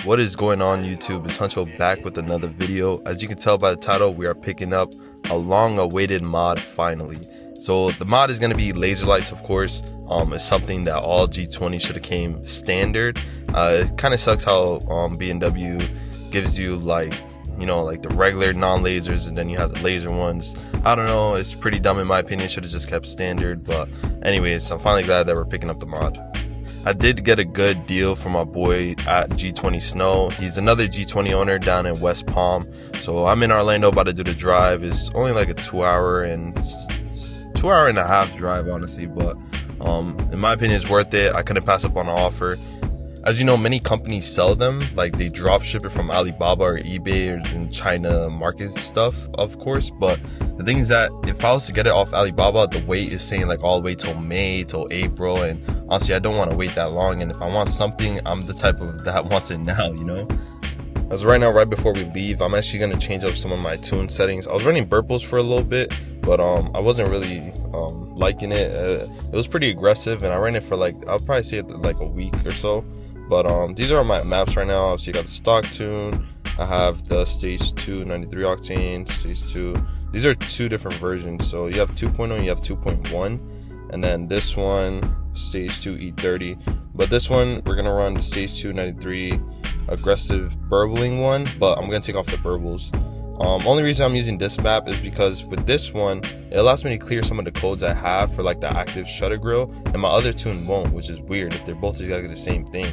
What is going on, YouTube? It's Huncho back with another video. As you can tell by the title, we are picking up a long-awaited mod finally. So the mod is going to be laser lights, of course. It's something that all G20 should have came standard. It kind of sucks how BMW gives you like the regular non-lasers and then you have the laser ones. I don't know, it's pretty dumb in my opinion. Should have just kept standard. But anyways, I'm finally glad that we're picking up the mod. I did get a good deal from my boy at G20 Snow. He's another G20 owner down in West Palm. So I'm in Orlando about to do the drive. It's only like a 2 hour and a half drive, honestly, but in my opinion it's worth it. I couldn't pass up on an offer. As you know, many companies sell them, like they drop ship it from Alibaba or eBay or in China market stuff, of course. But the thing is that if I was to get it off Alibaba, the wait is saying like all the way till May, till April, and honestly I don't want to wait that long. And if I want something, I'm the type of that wants it now, you know. As right now, right before we leave, I'm actually going to change up some of my tune settings. I was running burples for a little bit, but I wasn't really liking it. It was pretty aggressive, and I ran it for like, I'll probably say like a week or so. But these are my maps right now. Obviously, you got the stock tune. I have the stage 2 93 octane, stage 2. These are two different versions. So you have 2.0 and you have 2.1. And then this one, stage 2 E30. But this one, we're going to run the stage 2 93 aggressive burbling one. But I'm going to take off the burbles. Only reason I'm using this map is because with this one, it allows me to clear some of the codes I have for like the active shutter grill, and my other tune won't, which is weird if they're both exactly the same thing.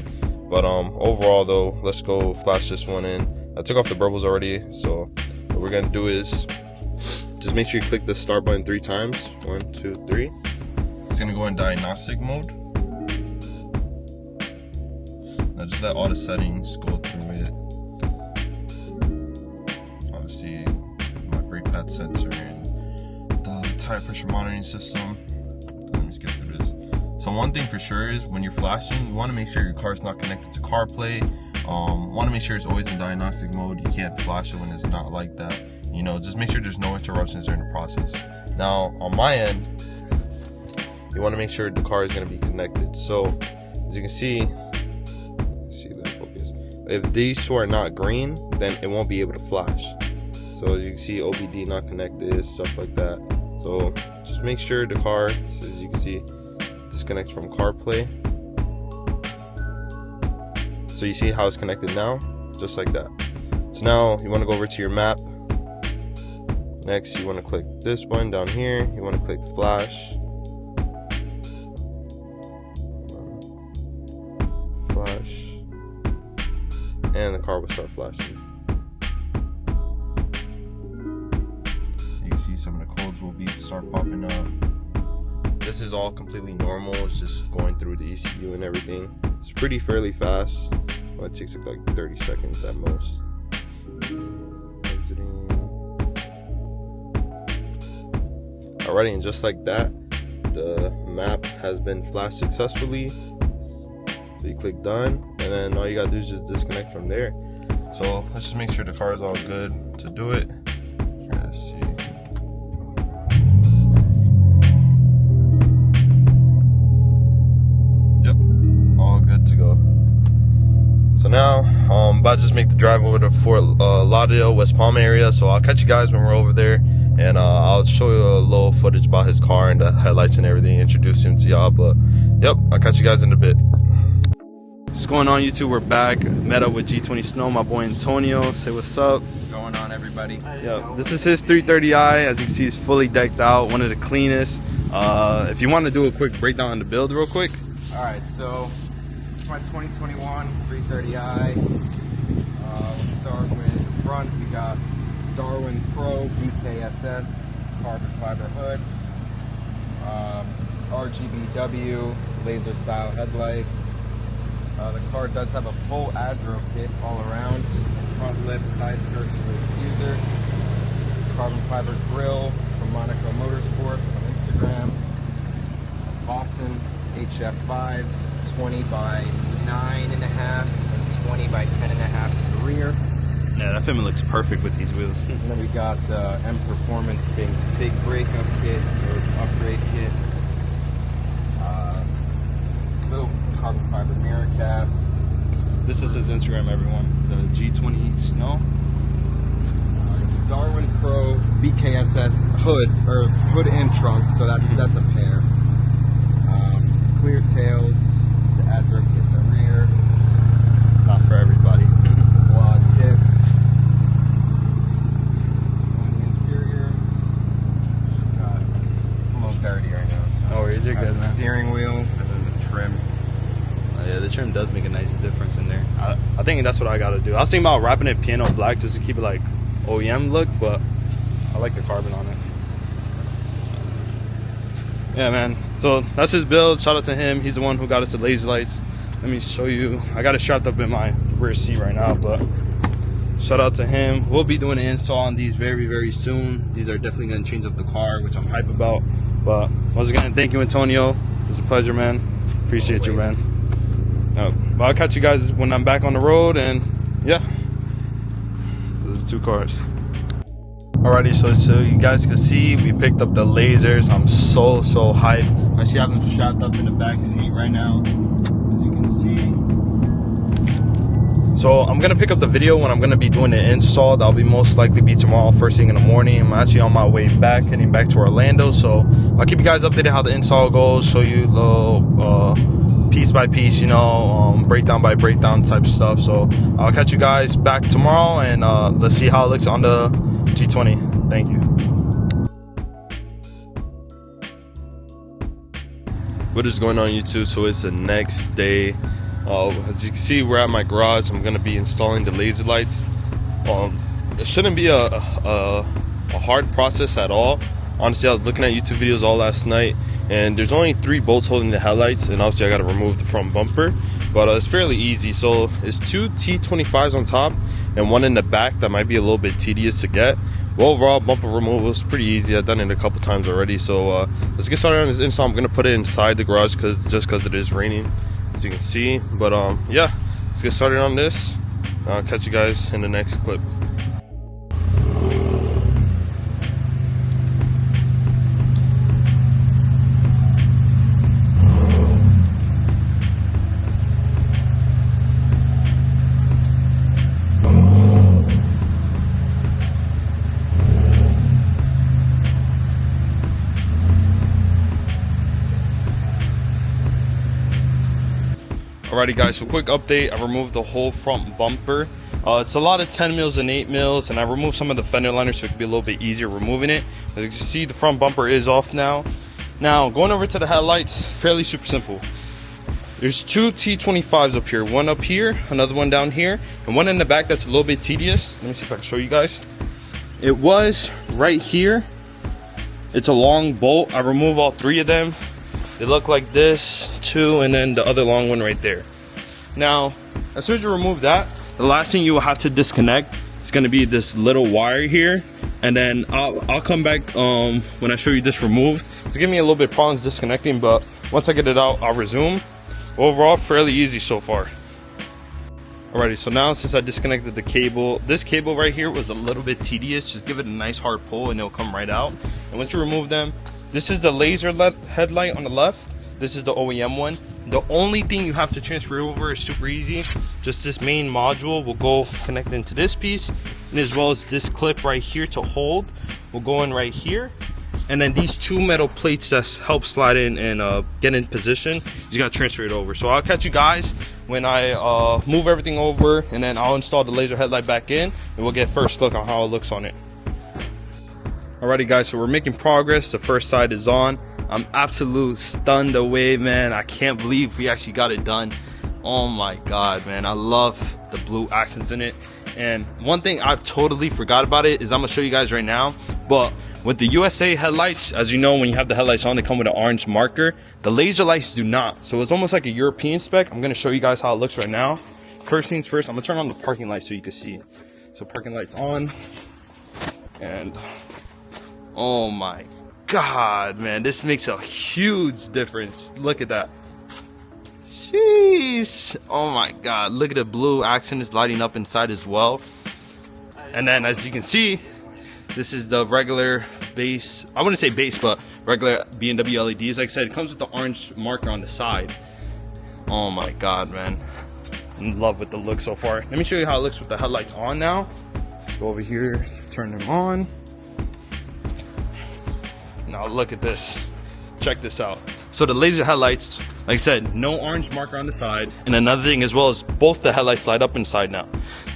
But overall though, let's go flash this one in. I took off the burbles already, so what we're gonna do is just make sure you click the start button 3 times. 1, 2, 3. It's gonna go in diagnostic mode. Now just let all the settings go through it. Obviously my brake pad sensor and the tire pressure monitoring system. Let me skip through this. So one thing for sure is when you're flashing, you want to make sure your car is not connected to CarPlay. Want to make sure it's always in diagnostic mode. You can't flash it when it's not like that. You know, just make sure there's no interruptions during the process. Now on my end, you want to make sure the car is going to be connected. So as you can see that focus. If these two are not green, then it won't be able to flash. So as you can see, OBD not connected, stuff like that. So just make sure the car, so as you can see, disconnects from CarPlay. So you see how it's connected now, just like that. So now you want to go over to your map. Next, you want to click this button down here. You want to click flash. And the car will start flashing. You can see some of the codes will start popping up. This is all completely normal. It's just going through the ECU and everything. It's fairly fast. Well, it takes like 30 seconds at most. Exiting. Alrighty, and just like that, the map has been flashed successfully. So you click done, and then all you gotta do is just disconnect from there. So let's just make sure the car is all good to do it. Let's see. Yep, all good to go. So now I'm about to just make the drive over to Fort Lauderdale, West Palm area. So I'll catch you guys when we're over there, and I'll show you a little footage about his car and the headlights and everything, introduce him to y'all. But yep, I'll catch you guys in a bit. What's going on, YouTube? We're back. Met up with G20 Snow, my boy Antonio. Say what's up. What's going on, everybody? Yeah, this is his 330i. As you can see, it's fully decked out, one of the cleanest. If you want to do a quick breakdown on the build real quick. All right, so my 2021 330i. Let's start with the front. We got Darwin Pro BKSS carbon fiber hood, RGBW laser style headlights. The car does have a full Adro kit all around. Front lip, side skirts for the diffuser. Carbon fiber grille from Monaco Motorsports on Instagram. Boston HF5s, 20 by 9.5 and 20 by 10.5 in the rear. Yeah, that Fitment looks perfect with these wheels. And then we got the M Performance big breakup kit or upgrade kit. Little carbon fiber mirror caps. This is his Instagram, everyone. The G20 Snow. Darwin Pro BKSS hood, or hood and trunk, so that's a pair. Clear tails, the adrift in the rear. Not for everybody. Quad tips. On the interior, it's a little dirty right now. So Oh, is it good, the man? steering wheel and then the trim. Yeah, the trim does make a nice difference in there. I think that's what I gotta do. I was thinking about wrapping it piano black just to keep it like OEM look, but I like the carbon on it. Yeah, man. So that's his build. Shout out to him. He's the one who got us the laser lights. Let me show you. I got it strapped up in my rear seat right now, but shout out to him. We'll be doing an install on these very, very soon. These are definitely going to change up the car, which I'm hype about. But once again, thank you, Antonio. It was a pleasure, man. Appreciate you, man. But I'll catch you guys when I'm back on the road, and yeah, those are 2 cars. Alrighty, so you guys can see we picked up the lasers. I'm so hyped. I actually have them strapped up in the back seat right now, as you can see. So I'm gonna pick up the video when I'm gonna be doing the install. That'll be most likely be tomorrow, first thing in the morning. I'm actually on my way back, heading back to Orlando. So I'll keep you guys updated how the install goes, show you little piece by piece, you know, breakdown by breakdown type stuff. So I'll catch you guys back tomorrow, and let's see how it looks on the G20. Thank you. What is going on, YouTube? So it's the next day. As you can see, we're at my garage. I'm gonna be installing the laser lights. It shouldn't be a hard process at all. Honestly, I was looking at YouTube videos all last night, and there's only 3 bolts holding the headlights, and obviously I got to remove the front bumper, but it's fairly easy. So it's 2 T25s on top and 1 in the back. That might be a little bit tedious to get. But overall, bumper removal is pretty easy. I've done it a couple times already. So let's get started on this install. I'm gonna put it inside the garage because it is raining, as you can see. But yeah, let's get started on this. I'll catch you guys in the next clip. Alrighty guys, so quick update. I removed the whole front bumper. It's a lot of 10 mils and 8 mils, and I removed some of the fender liners so it could be a little bit easier removing it. As you can see, the front bumper is off now. Now, going over to the headlights, fairly super simple. There's 2 T25s up here. One up here, another one down here, and one in the back that's a little bit tedious. Let me see if I can show you guys. It was right here. It's a long bolt. I removed all 3 of them. They look like this, 2, and then the other long one right there. Now, as soon as you remove that, the last thing you will have to disconnect is going to be this little wire here, and then I'll come back when I show you this removed. It's giving me a little bit of problems disconnecting, but once I get it out, I'll resume. Overall, fairly easy so far. Alrighty, so now since I disconnected the cable, this cable right here was a little bit tedious. Just give it a nice hard pull and it'll come right out. And once you remove them, this is the laser headlight on the left. This is the OEM one. The only thing you have to transfer over is super easy. Just this main module will go connect into this piece, and as well as this clip right here to hold will go in right here. And then these 2 metal plates that help slide in and get in position, you gotta transfer it over. So I'll catch you guys when I move everything over, and then I'll install the laser headlight back in, and we'll get first look on how it looks on it. Alrighty guys, so we're making progress. The first side is on. I'm absolutely stunned away, man. I can't believe we actually got it done. Oh my god, man. I love the blue accents in it. And one thing I've totally forgot about it is I'm gonna show you guys right now. But with the USA headlights, as you know, when you have the headlights on, they come with an orange marker. The laser lights do not. So it's almost like a European spec. I'm gonna show you guys how it looks right now. First things first, I'm gonna turn on the parking light so you can see. So parking lights on. And oh my god, man, this makes a huge difference. Look at that. Jeez. Oh my god, look at the blue accent is lighting up inside as well. And then as you can see, this is the regular base, I wouldn't say base, but regular BMW LEDs. Like I said, it comes with the orange marker on the side. Oh my god, man. in love with the look so far. Let me show you how it looks with the headlights on now. Go over here, turn them on. Now look at this. Check this out. So the laser headlights, like I said, no orange marker on the side. And another thing as well is both the headlights light up inside now.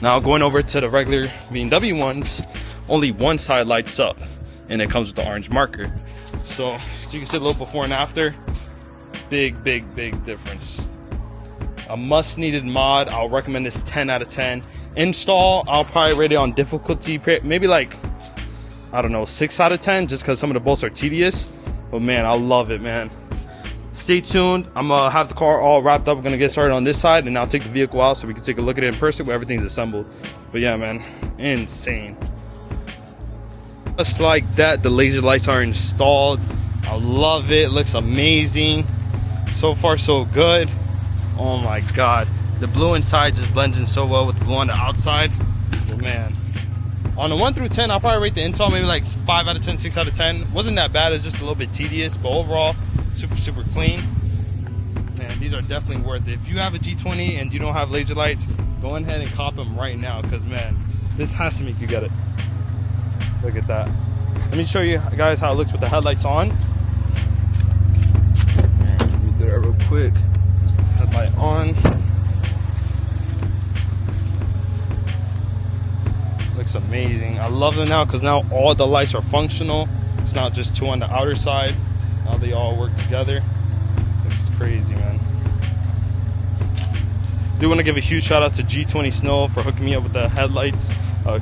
Now going over to the regular BMW ones, only one side lights up and it comes with the orange marker. So you can see a little before and after. Big difference. A must needed mod. I'll recommend this 10 out of 10. Install, I'll probably rate it on difficulty, maybe like, I don't know, 6 out of 10, just because some of the bolts are tedious. But man, I love it, man. Stay tuned. I'm gonna have the car all wrapped up. We're gonna get started on this side, and I'll take the vehicle out so we can take a look at it in person where everything's assembled. But yeah, man, insane. Just like that, the laser lights are installed. I love it. It looks amazing. So far, so good. Oh my god, the blue inside just blends in so well with the blue on the outside. But man, on a 1 through 10, I'll probably rate the install maybe like 5 out of 10, 6 out of 10. Wasn't that bad, it's just a little bit tedious, but overall, super clean. Man, these are definitely worth it. If you have a G20 and you don't have laser lights, go ahead and cop them right now, because man, this has to make you get it. Look at that. Let me show you guys how it looks with the headlights on. Let me do that real quick. Headlight on. Looks amazing. I love them now because now all the lights are functional. It's not just 2 on the outer side. Now they all work together. Looks crazy, man. Do want to give a huge shout out to G20 Snow for hooking me up with the headlights.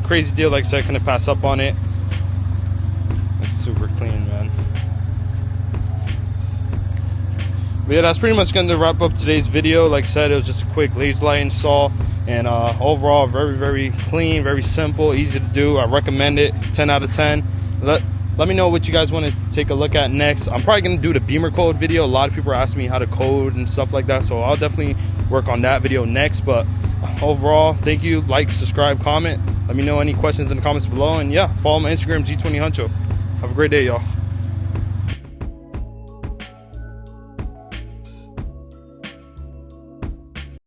Crazy deal, like I said, couldn't pass up on it. It's super clean, man. But yeah, that's pretty much going to wrap up today's video. Like I said, it was just a quick laser light install, and overall very clean, very simple, easy to do. I recommend it. 10 out of 10. Let me know what you guys wanted to take a look at next. I'm probably going to do the beamer code video. A lot of people are asking me how to code and stuff like that, so I'll definitely work on that video next. But overall, thank you. Like, subscribe, comment. Let me know any questions in the comments below, and yeah, follow my Instagram, G20 Huncho. Have a great day, y'all.